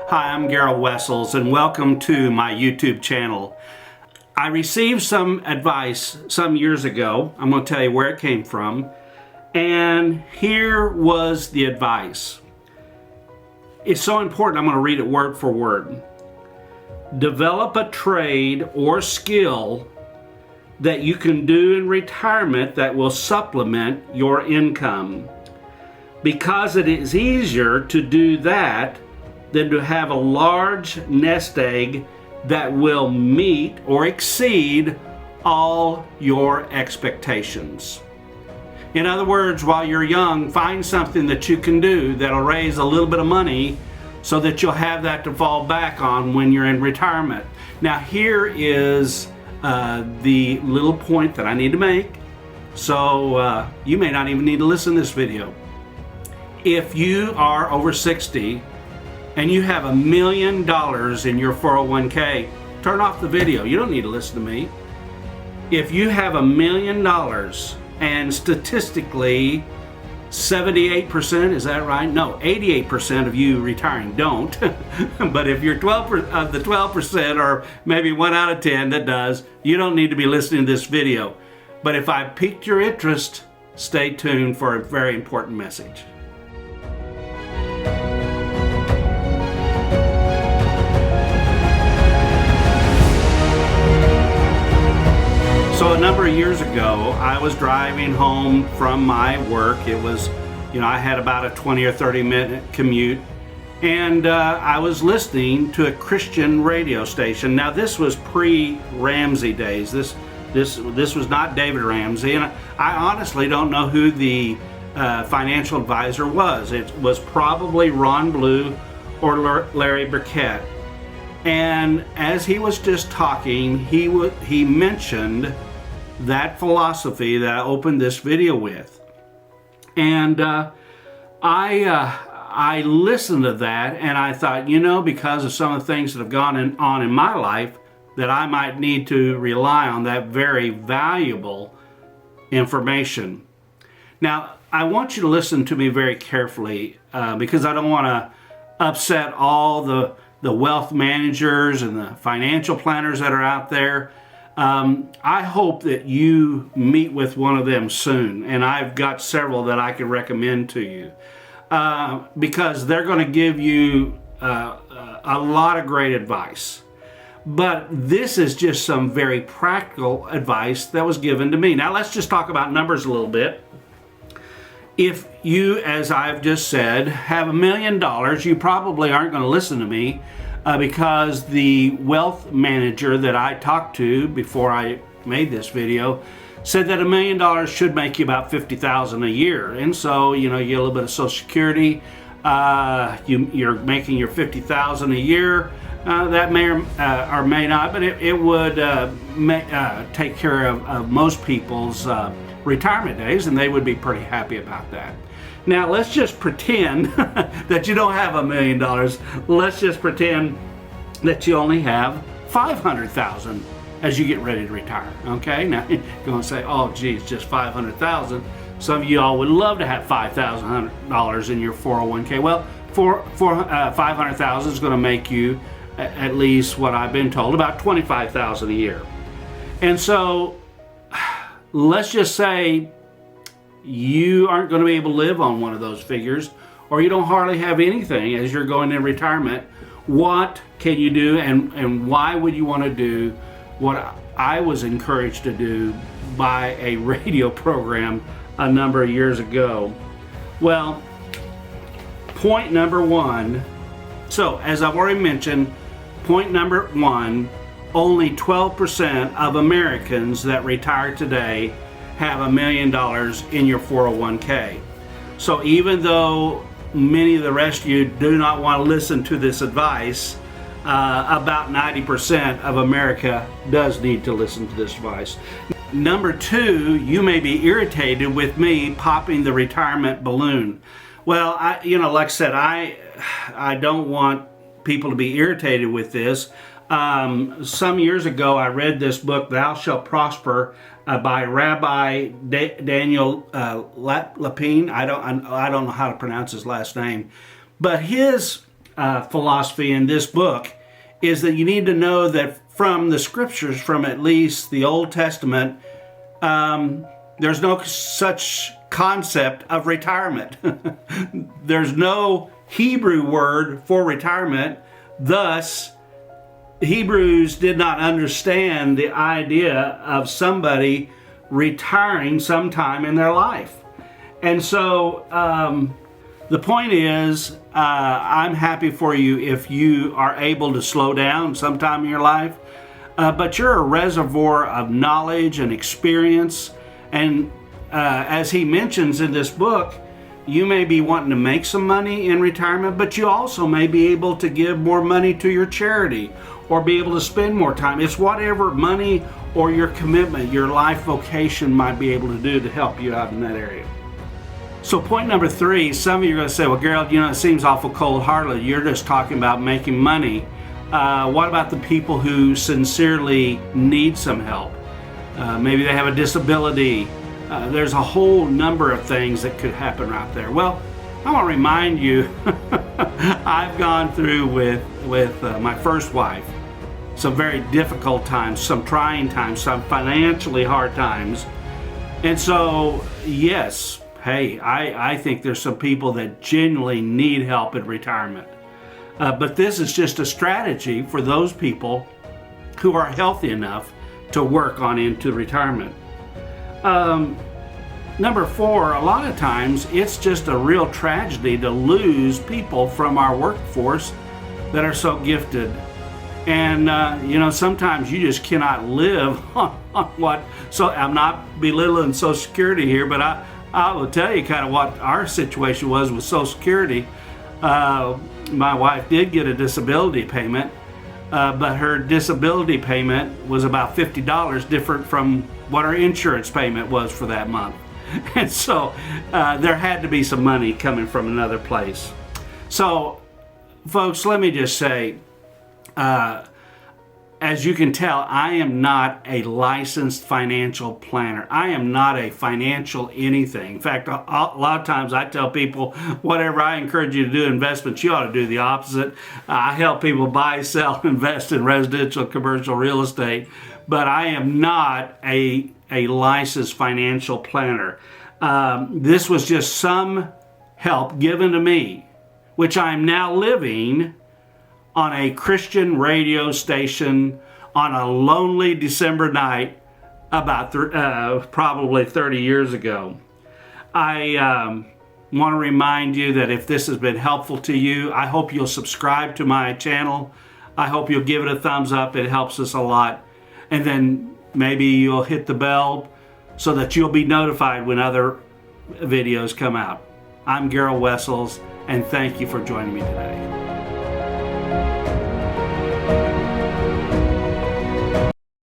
Hi, I'm Gerald Wessels, and welcome to my YouTube channel. I received some advice some years ago. I'm going to tell you where it came from. And here was the advice. It's so important, I'm going to read it word for word. Develop a trade or skill that you can do in retirement that will supplement your income. Because it is easier to do that than to have a large nest egg that will meet or exceed all your expectations. In other words, while you're young, find something that you can do that'll raise a little bit of money so that you'll have that to fall back on when you're in retirement. Now here is the little point that I need to make, so you may not even need to listen to this video. If you are over 60 and you have $1 million in your 401k, turn off the video. You don't need to listen to me. If you have $1 million and statistically 78%, is that right? No, 88% of you retiring don't. But if you're 12 of the 12%, or maybe 1 out of 10 that does, you don't need to be listening to this video. But if I piqued your interest, stay tuned for a very important message. So a number of years ago, I was driving home from my work. It was, I had about a 20 or 30 minute commute, and I was listening to a Christian radio station. Now this was pre-Ramsey days. This was not David Ramsey, and I honestly don't know who the financial advisor was. It was probably Ron Blue or Larry Burkett. And as he was just talking, he mentioned that philosophy that I opened this video with. And I listened to that, and I thought, because of some of the things that have gone on in my life, that I might need to rely on that very valuable information. Now, I want you to listen to me very carefully because I don't want to upset all the wealth managers and the financial planners that are out there. I hope that you meet with one of them soon, and I've got several that I can recommend to you because they're going to give you a lot of great advice. But this is just some very practical advice that was given to me. Now let's just talk about numbers a little bit. If you, as I've just said, have $1 million, you probably aren't going to listen to me because the wealth manager that I talked to before I made this video said that $1 million should make you about $50,000 a year. And so, you get a little bit of Social Security, you're making your $50,000 a year. That may or may not, but it would take care of most people's retirement days, and they would be pretty happy about that. Now let's just pretend that you don't have $1 million. Let's just pretend that you only have $500,000 as you get ready to retire. Okay, now you're going to say, oh geez, just $500,000. Some of you all would love to have $5,000 in your 401k. Well, $500,000 is going to make you at least what I've been told about $25,000 a year. And so let's just say you aren't going to be able to live on one of those figures, or you don't hardly have anything as you're going in retirement. What can you do, and why would you want to do what I was encouraged to do by a radio program a number of years ago? Well, point number one, so as I've already mentioned, point number one, only 12% of Americans that retire today have $1 million in your 401k. So even though many of the rest of you do not want to listen to this advice, about 90% of America does need to listen to this advice. Number two, you may be irritated with me popping the retirement balloon. Well, like I said, I don't want people to be irritated with this. Some years ago, I read this book, Thou Shalt Prosper, by Rabbi Daniel Lapine. I don't know how to pronounce his last name, but his philosophy in this book is that you need to know that from the scriptures, from at least the Old Testament, there's no such concept of retirement. There's no Hebrew word for retirement. Thus, Hebrews did not understand the idea of somebody retiring sometime in their life. And so the point is, I'm happy for you if you are able to slow down sometime in your life, but you're a reservoir of knowledge and experience. And as he mentions in this book, you may be wanting to make some money in retirement, but you also may be able to give more money to your charity or be able to spend more time. It's whatever money or your commitment, your life vocation might be able to do to help you out in that area. So point number 3, some of you are going to say, well, Gerald, you know, it seems awful cold-hearted. You're just talking about making money. What about the people who sincerely need some help? Maybe they have a disability. There's a whole number of things that could happen right there. Well, I want to remind you, I've gone through with my first wife some very difficult times, some trying times, some financially hard times. And so, yes, hey, I think there's some people that genuinely need help in retirement. But this is just a strategy for those people who are healthy enough to work on into retirement. Number 4, a lot of times it's just a real tragedy to lose people from our workforce that are so gifted. And, you know, sometimes you just cannot live on what, so I'm not belittling Social Security here, but I will tell you kind of what our situation was with Social Security. My wife did get a disability payment, but her disability payment was about $50 different from what her insurance payment was for that month. And so there had to be some money coming from another place. So, folks, let me just say, as you can tell, I am not a licensed financial planner. I am not a financial anything. In fact, a lot of times I tell people, whatever I encourage you to do investments, you ought to do the opposite. I help people buy, sell, invest in residential, commercial real estate, but I am not a licensed financial planner. This was just some help given to me, which I'm now living on a Christian radio station on a lonely December night about probably 30 years ago. I want to remind you that if this has been helpful to you, I hope you'll subscribe to my channel. I hope you'll give it a thumbs up. It helps us a lot. And then maybe you'll hit the bell so that you'll be notified when other videos come out. I'm Gerald Wessels, and thank you for joining me today.